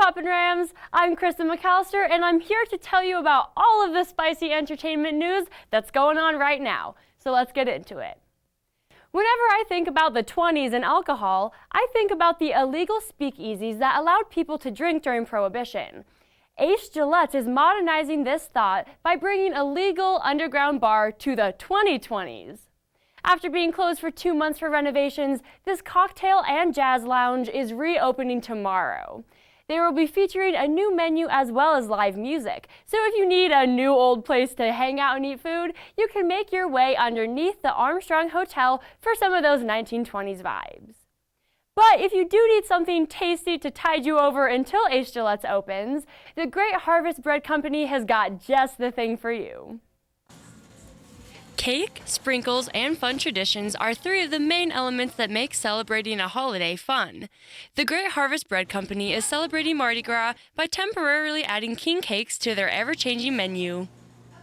poppin' Rams? I'm Krista McAllister, and I'm here to tell you about all of the spicy entertainment news that's going on right now. So let's get into it. Whenever I think about the 20s and alcohol, I think about the illegal speakeasies that allowed people to drink during Prohibition. Ace Gillettes is modernizing this thought by bringing a legal underground bar to the 2020s. After being closed for 2 months for renovations, this cocktail and jazz lounge is reopening tomorrow. They will be featuring a new menu as well as live music. So if you need a new old place to hang out and eat food, you can make your way underneath the Armstrong Hotel for some of those 1920s vibes. But if you do need something tasty to tide you over until Ace Gillettes opens, the Great Harvest Bread Company has got just the thing for you. Cake, sprinkles, and fun traditions are three of the main elements that make celebrating a holiday fun. The Great Harvest Bread Company is celebrating Mardi Gras by temporarily adding king cakes to their ever-changing menu.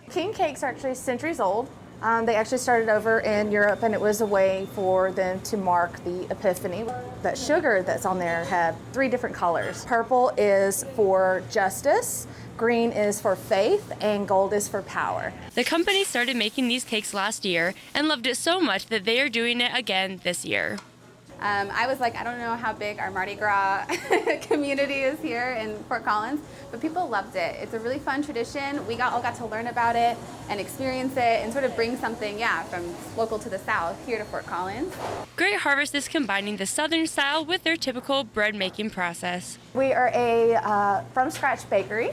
King cakes are actually centuries old. They actually started over in Europe, and it was a way for them to mark the Epiphany. That sugar that's on there had 3 different colors. Purple is for justice, green is for faith, and gold is for power. The company started making these cakes last year and loved it so much that they are doing it again this year. I was like, I don't know how big our Mardi Gras community is here in Fort Collins, but people loved it. It's a really fun tradition. We all got to learn about it and experience it and sort of bring something, from local to the south here to Fort Collins. Great Harvest is combining the southern style with their typical bread making process. We are a from-scratch bakery.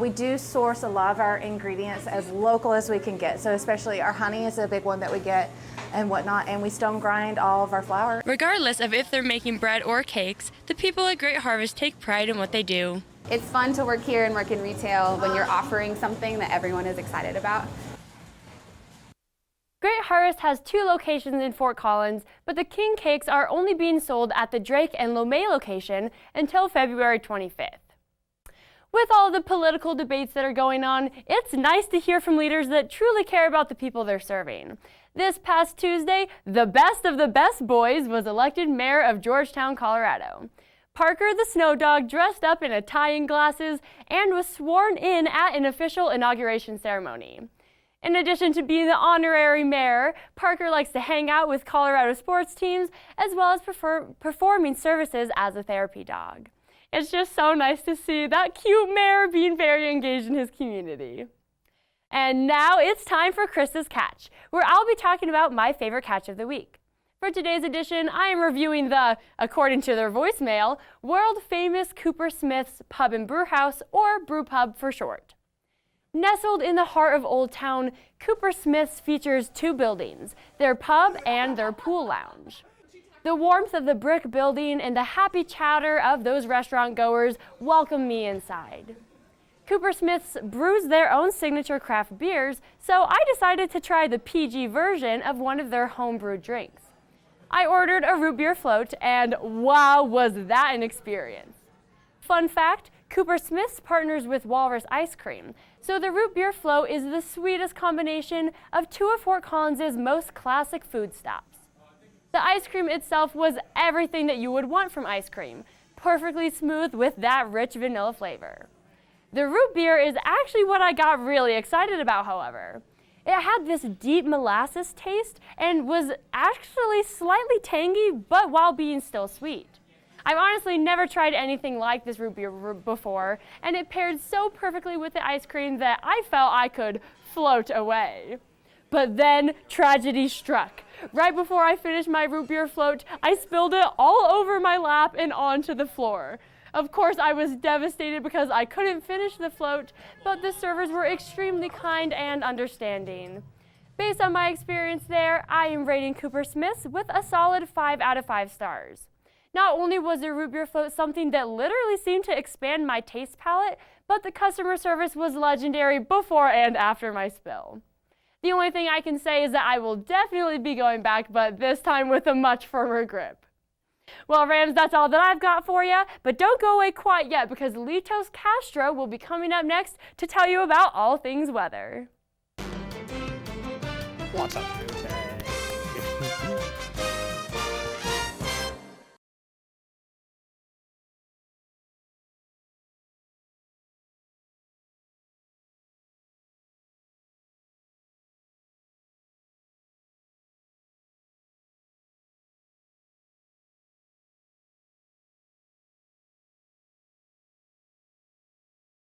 We do source a lot of our ingredients as local as we can get. So especially our honey is a big one that we get and whatnot, and we stone grind all of our flour. Regardless of if they're making bread or cakes, the people at Great Harvest take pride in what they do. It's fun to work here and work in retail when you're offering something that everyone is excited about. Great Harvest has 2 locations in Fort Collins, but the king cakes are only being sold at the Drake and Lomé location until February 25th. With all the political debates that are going on, it's nice to hear from leaders that truly care about the people they're serving. This past Tuesday, the best of the best boys was elected mayor of Georgetown, Colorado. Parker the Snow Dog dressed up in a tie and glasses and was sworn in at an official inauguration ceremony. In addition to being the honorary mayor, Parker likes to hang out with Colorado sports teams as well as performing services as a therapy dog. It's just so nice to see that cute mayor being very engaged in his community. And now it's time for Krista's Catch, where I'll be talking about my favorite catch of the week. For today's edition, I am reviewing the, according to their voicemail, world-famous Coopersmiths Pub and Brew House, or Brew Pub for short. Nestled in the heart of Old Town, Coopersmiths features 2 buildings, their pub and their pool lounge. The warmth of the brick building and the happy chatter of those restaurant goers welcome me inside. Coopersmiths brews their own signature craft beers, so I decided to try the PG version of one of their homebrewed drinks. I ordered a root beer float, and wow, was that an experience. Fun fact, Coopersmiths partners with Walrus Ice Cream, so the root beer float is the sweetest combination of 2 of Fort Collins' most classic food stops. The ice cream itself was everything that you would want from ice cream, perfectly smooth with that rich vanilla flavor. The root beer is actually what I got really excited about, however. It had this deep molasses taste and was actually slightly tangy, but while being still sweet. I've honestly never tried anything like this root beer before, and it paired so perfectly with the ice cream that I felt I could float away. But then tragedy struck. Right before I finished my root beer float, I spilled it all over my lap and onto the floor. Of course, I was devastated because I couldn't finish the float, but the servers were extremely kind and understanding. Based on my experience there, I am rating Coopersmiths with a solid 5 out of 5 stars. Not only was the root beer float something that literally seemed to expand my taste palette, but the customer service was legendary before and after my spill. The only thing I can say is that I will definitely be going back, but this time with a much firmer grip. Well, Rams, that's all that I've got for you, but don't go away quite yet because Litos Castro will be coming up next to tell you about all things weather. What's up?